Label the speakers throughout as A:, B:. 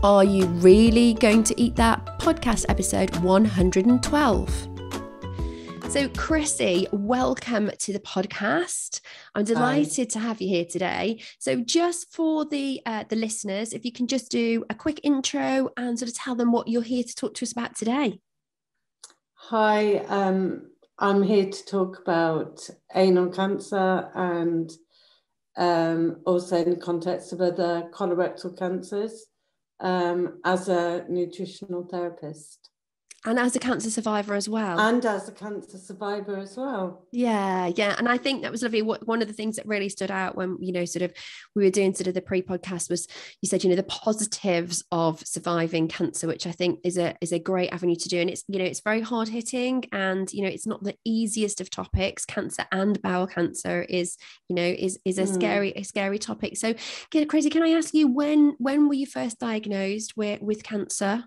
A: Are You Really Going to Eat That? Podcast episode 112. So, Chrissie, welcome to the podcast. I'm delighted to have you here today. So, just for the listeners, if you can just do a quick intro and sort of tell them what you're here to talk to us about today.
B: Hi, I'm here to talk about anal cancer and also in the context of other colorectal cancers as a nutritional therapist.
A: And as a cancer survivor as well. Yeah. And I think that was lovely. One of the things that really stood out when, we were doing sort of the pre-podcast was you said, the positives of surviving cancer, which I think is a great avenue to do. And it's, it's very hard hitting and, it's not the easiest of topics. Cancer and bowel cancer is a scary topic. So Chrissie, can I ask you when were you first diagnosed with cancer?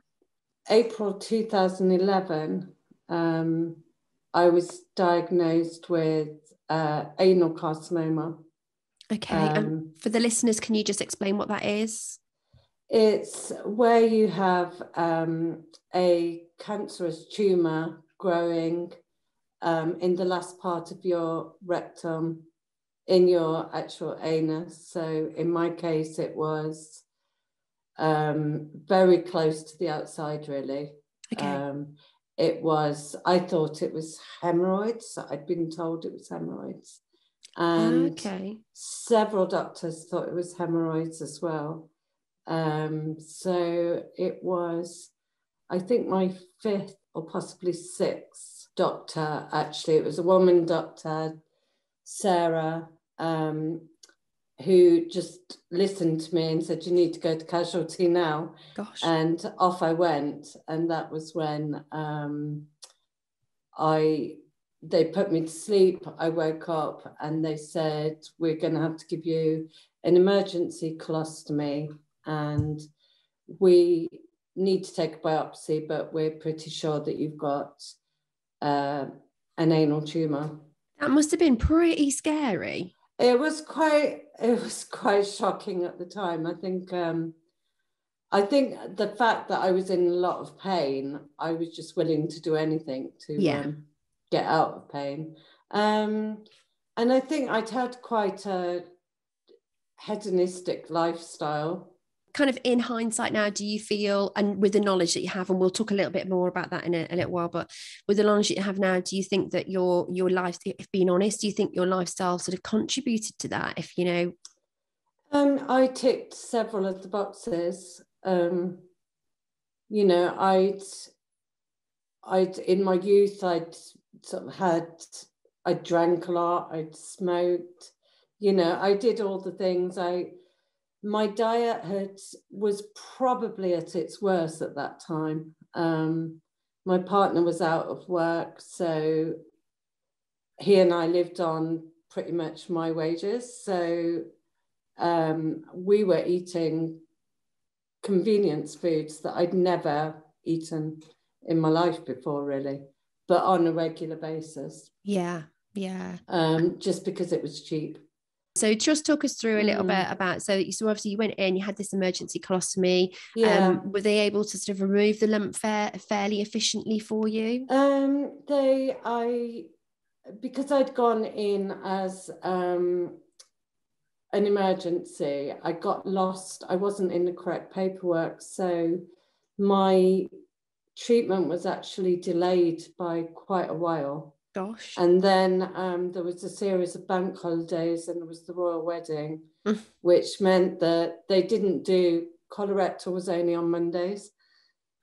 B: April 2011, I was diagnosed with anal carcinoma.
A: Okay, and for the listeners, can you just explain what that is?
B: It's where you have a cancerous tumour growing in the last part of your rectum, in your actual anus. So in my case, it was very close to the outside, really.
A: Okay.
B: I thought it was hemorrhoids. I'd been told it was hemorrhoids. And several doctors thought it was hemorrhoids as well. So it was, I think, my fifth or possibly sixth doctor, actually. It was a woman doctor, Sarah, who just listened to me and said, you need to go to casualty now.
A: Gosh.
B: And off I went. And that was when they put me to sleep. I woke up and they said, we're going to have to give you an emergency colostomy and we need to take a biopsy, but we're pretty sure that you've got an anal tumour.
A: That must have been pretty scary.
B: It was quite shocking at the time. I think the fact that I was in a lot of pain, I was just willing to do anything to get out of pain. And I think I'd had quite a hedonistic lifestyle.
A: Kind of in hindsight now, do you feel, and with the knowledge that you have, and we'll talk a little bit more about that in a little while, but with the knowledge that you have now, do you think that your life, if being honest, do you think your lifestyle sort of contributed to that? If
B: I ticked several of the boxes. I'd in my youth, I drank a lot, I'd smoked, I did all the things. My diet was probably at its worst at that time. My partner was out of work, so he and I lived on pretty much my wages. So we were eating convenience foods that I'd never eaten in my life before, really, but on a regular basis.
A: Yeah.
B: Just because it was cheap.
A: So just talk us through a little bit about, so obviously you went in, you had this emergency colostomy.
B: Yeah.
A: Were they able to sort of remove the lump fairly efficiently for you?
B: Because I'd gone in as an emergency, I got lost. I wasn't in the correct paperwork. So my treatment was actually delayed by quite a while.
A: Gosh.
B: And then there was a series of bank holidays and there was the royal wedding, which meant that they didn't do, colorectal was only on Mondays.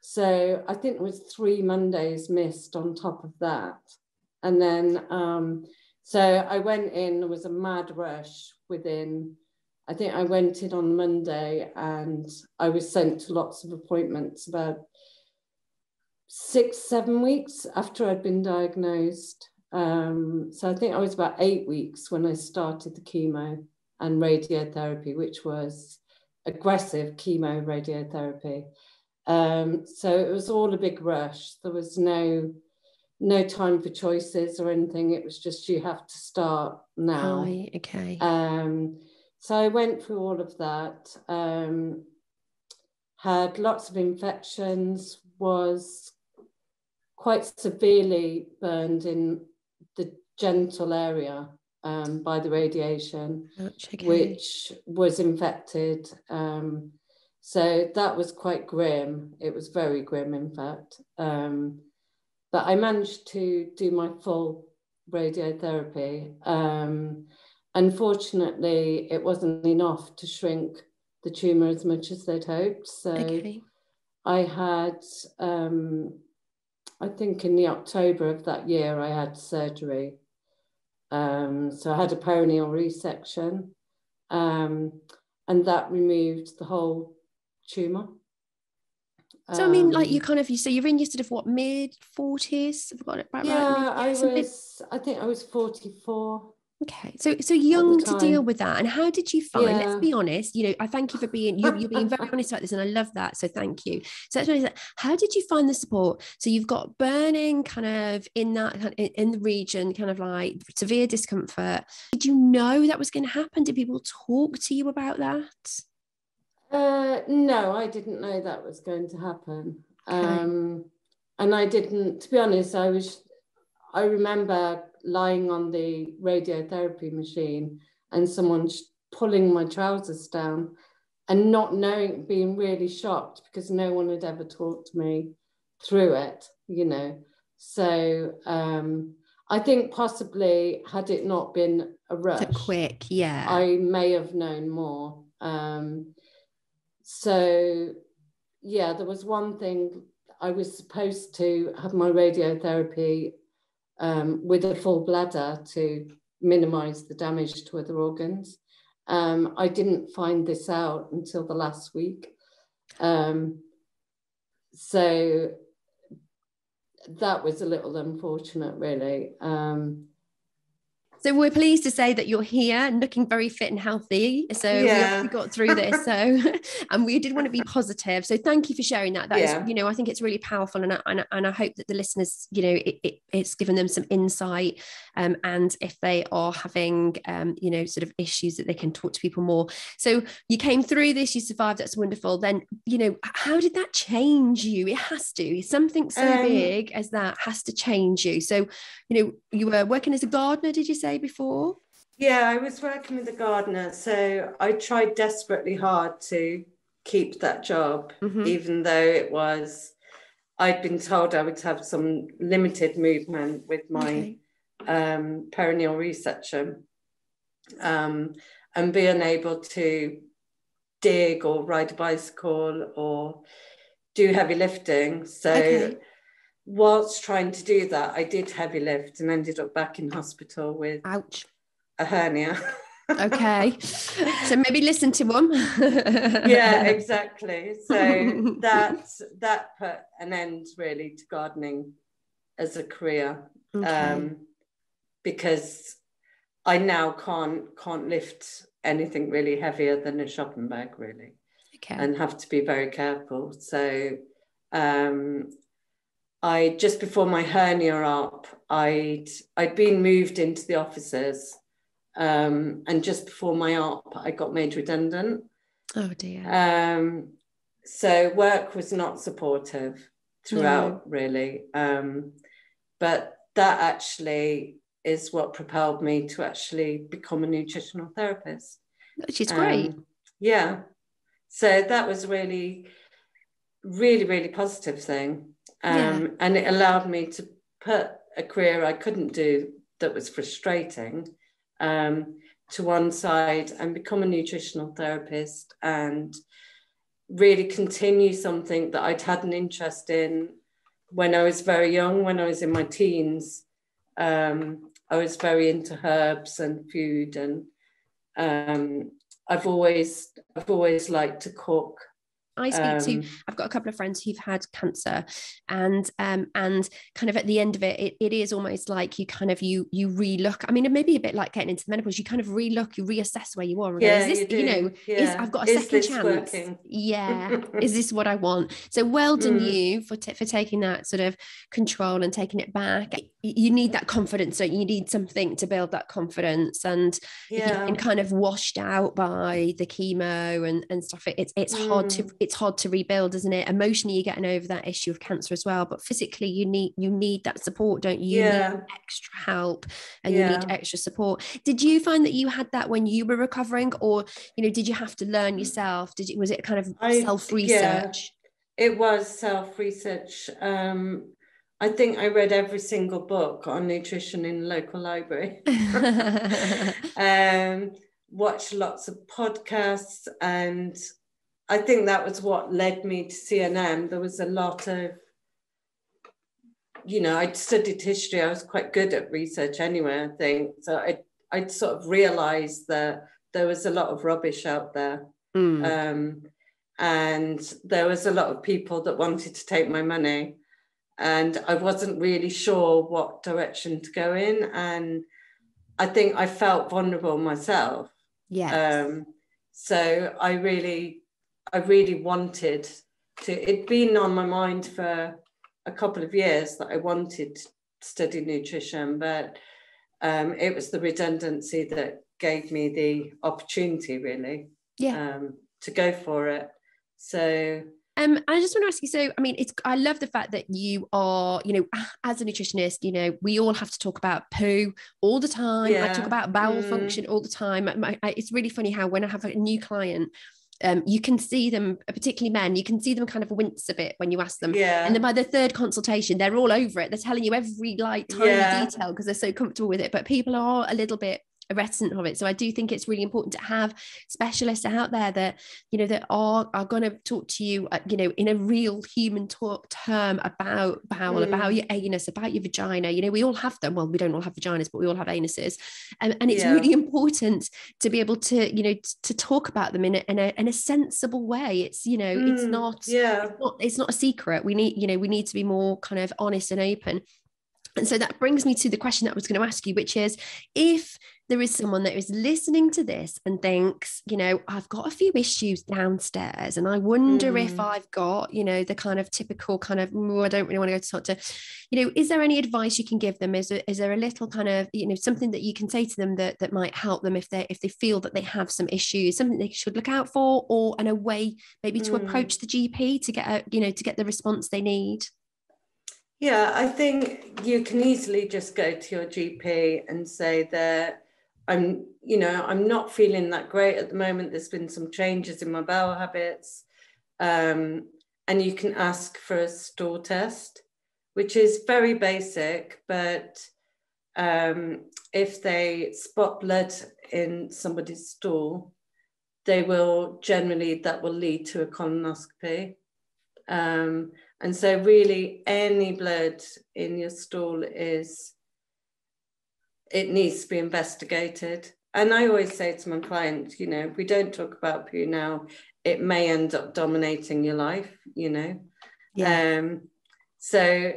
B: So I think there was 3 Mondays missed on top of that. And then, so I went in, there was a mad rush I think I went in on Monday and I was sent to lots of appointments about 6-7 weeks after I'd been diagnosed. So I think I was about 8 weeks when I started the chemo and radiotherapy, which was aggressive chemo radiotherapy. So it was all a big rush. There was no time for choices or anything. It was just, you have to start now.
A: Right, okay.
B: So I went through all of that. had lots of infections, was quite severely burned in the genital area by the radiation, which was infected. So that was quite grim. It was very grim, in fact. But I managed to do my full radiotherapy. Unfortunately, it wasn't enough to shrink the tumour as much as they'd hoped. So I had, I think in the October of that year, I had surgery. So I had a perineal resection, and that removed the whole tumour.
A: So I mean, like you kind of, so you're in your sort of what, mid-40s? Have I got it right?
B: Yeah, I think I was 44.
A: Okay, so young to deal with that. And how did you find, let's be honest, you know, I thank you for being, you're being very honest about this, and I love that, so thank you. So how did you find the support? So you've got burning kind of in that, in the region, kind of like severe discomfort. Did you know that was going to happen? Did people talk to you about that?
B: No, I didn't know that was going to happen.
A: Okay.
B: And I didn't, to be honest, I remember lying on the radiotherapy machine and someone pulling my trousers down and not knowing, being really shocked because no one had ever talked me through it, you know. So I think possibly had it not been a rush,
A: so quick, yeah,
B: I may have known more. So yeah, there was one thing, I was supposed to have my radiotherapy with a full bladder to minimize the damage to other organs. I didn't find this out until the last week. So that was a little unfortunate, really.
A: So we're pleased to say that you're here and looking very fit and healthy. So we got through this. So, and we did want to be positive. So thank you for sharing that. That is, you know, I think it's really powerful, and I hope that the listeners, you know, it's given them some insight. And if they are having, you know, sort of issues, that they can talk to people more. So you came through this, you survived. That's wonderful. Then, you know, how did that change you? It has to. Something so big as that has to change you. So, you know, you were working as a gardener, did you say before?
B: Yeah, I was working with a gardener, so I tried desperately hard to keep that job, even though I'd been told I would have some limited movement with my perineal resection, and being able to dig or ride a bicycle or do heavy lifting. So whilst trying to do that, I did heavy lift and ended up back in hospital with a hernia.
A: Okay, so maybe listen to them.
B: Yeah, exactly. So that put an end really to gardening as a career, because I now can't lift anything really heavier than a shopping bag, really, and have to be very careful. So I, just before my hernia up, I'd been moved into the offices, and just before my op, I got made redundant.
A: Oh dear.
B: So work was not supportive throughout, really. But that actually is what propelled me to actually become a nutritional therapist.
A: Which is great.
B: Yeah. So that was really, really, really positive thing. And it allowed me to put a career I couldn't do that was frustrating to one side and become a nutritional therapist and really continue something that I'd had an interest in when I was very young. When I was in my teens, I was very into herbs and food, and I've always liked to cook.
A: I speak to, I've got a couple of friends who've had cancer, and kind of at the end of it, it is almost like you kind of, you relook. I mean, it may be a bit like getting into menopause. You kind of relook, you reassess where you are. And is this, you know, I've got a second chance. Working? Yeah. Is this what I want? So well done you for taking that sort of control and taking it back. You need that confidence, so you need something to build that confidence. And if you've been kind of washed out by the chemo and stuff, it's hard to, it's hard to rebuild, isn't it? Emotionally, you're getting over that issue of cancer as well, but physically you need that support, don't you? You need extra help, and you need extra support. Did you find that you had that when you were recovering, or did you have to learn yourself? Was it kind of self-research?
B: It was self-research. I think I read every single book on nutrition in the local library. Watched lots of podcasts, and I think that was what led me to CNM. There was a lot of, I'd studied history. I was quite good at research anyway, I think. So I'd sort of realised that there was a lot of rubbish out there. And there was a lot of people that wanted to take my money. And I wasn't really sure what direction to go in. And I think I felt vulnerable myself. So I really wanted to, it'd been on my mind for a couple of years that I wanted to study nutrition, but it was the redundancy that gave me the opportunity, really, to go for it. So
A: I just want to ask you, so, I mean, I love the fact that you are, as a nutritionist, we all have to talk about poo all the time. I talk about bowel function all the time. It's really funny how when I have a new client, you can see them, particularly men, you can see them kind of wince a bit when you ask them. And then by the third consultation, they're all over it. They're telling you every tiny detail because they're so comfortable with it. But people are a little bit reticent of it. So I do think it's really important to have specialists out there that that are going to talk to you in a real human term about bowel, about your anus, about your vagina. We all have them. Well, we don't all have vaginas, but we all have anuses, and it's really important to be able to to talk about them in a sensible way. It's it's not a secret. We need to be more kind of honest and open. And so that brings me to the question that I was going to ask you, which is, if there is someone that is listening to this and thinks, I've got a few issues downstairs and I wonder if I've got, the kind of typical kind of, I don't really want to go to talk to, is there any advice you can give them? Is there a little kind of, something that you can say to them that might help them if they feel that they have some issues, something they should look out for, or in a way maybe to approach the GP to get to get the response they need?
B: Yeah, I think you can easily just go to your GP and say that I'm not feeling that great at the moment. There's been some changes in my bowel habits. And you can ask for a stool test, which is very basic, but if they spot blood in somebody's stool, that will lead to a colonoscopy. And so really any blood in your stool it needs to be investigated. And I always say to my clients, if we don't talk about poo now, it may end up dominating your life, So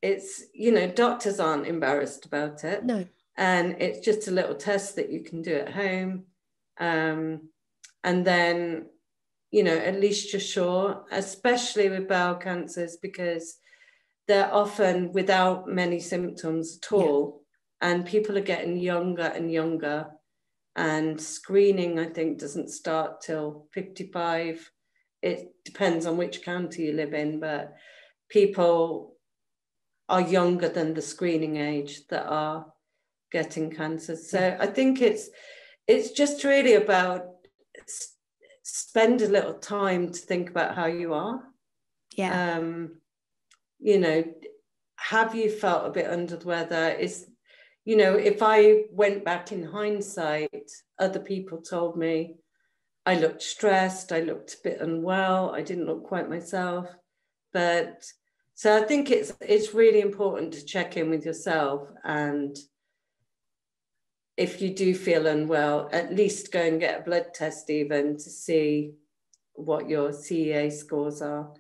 B: it's, doctors aren't embarrassed about it.
A: No.
B: And it's just a little test that you can do at home. And then, at least you're sure, especially with bowel cancers, because they're often without many symptoms at all. And people are getting younger and younger. And screening, I think, doesn't start till 55. It depends on which county you live in, but people are younger than the screening age that are getting cancer. So I think it's just really about spend a little time to think about how you are. Have you felt a bit under the weather? If I went back in hindsight, other people told me I looked stressed, I looked a bit unwell, I didn't look quite myself. But so I think it's really important to check in with yourself, and if you do feel unwell, at least go and get a blood test even to see what your CEA scores are.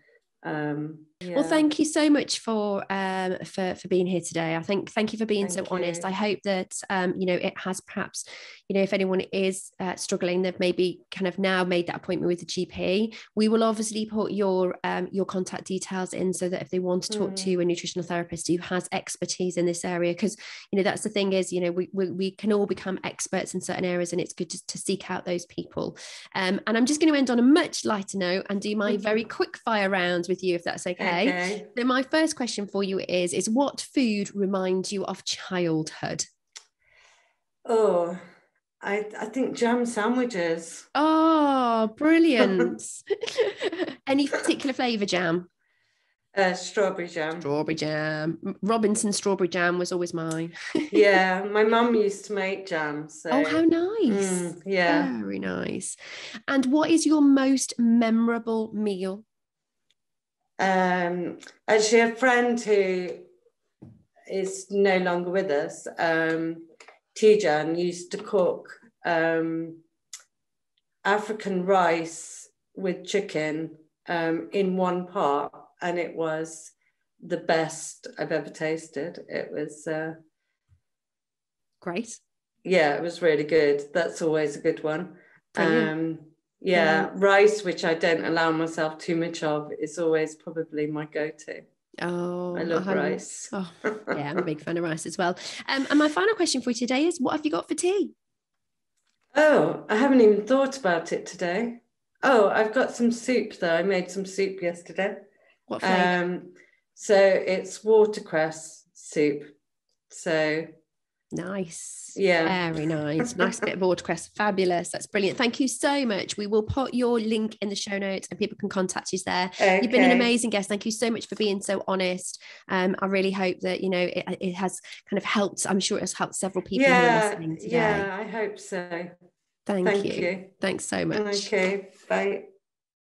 A: Well,
B: Yeah.
A: thank you so much for being here today. Thank you for being so honest. I hope that it has perhaps, if anyone is struggling, they've maybe kind of now made that appointment with the GP. We will obviously put your contact details in, so that if they want to talk to a nutritional therapist who has expertise in this area, because that's the thing is, we can all become experts in certain areas, and it's good to seek out those people. And I'm just going to end on a much lighter note and do my very quick fire round with you, if that's okay. So my first question for you is what food reminds you of childhood?
B: Oh, I think jam sandwiches.
A: Oh, brilliant. Any particular flavour jam?
B: Strawberry jam.
A: Strawberry jam. Robinson strawberry jam was always mine.
B: Yeah, my mum used to make jam. So.
A: Oh, how nice.
B: Yeah.
A: Very nice. And what is your most memorable meal?
B: Actually, a friend who is no longer with us, Tijan, used to cook African rice with chicken in one pot, and it was the best I've ever tasted. It was
A: great.
B: Yeah, it was really good. That's always a good one. Yeah, rice, which I don't allow myself too much of, is always probably my go-to.
A: Oh,
B: I love rice.
A: Oh, yeah, I'm a big fan of rice as well. And my final question for you today is, what have you got for tea?
B: Oh, I haven't even thought about it today. Oh, I've got some soup though. I made some soup yesterday.
A: What flavour?
B: So it's watercress soup. So
A: nice.
B: Yeah.
A: Very nice. Nice bit of watercress. Fabulous. That's brilliant. Thank you so much. We will put your link in the show notes and people can contact you there. Okay. You've been an amazing guest. Thank you so much for being so honest. I really hope that, it has kind of helped. I'm sure it has helped several people who are listening today.
B: Yeah, I hope so.
A: Thank you. Thanks so much.
B: Okay, bye.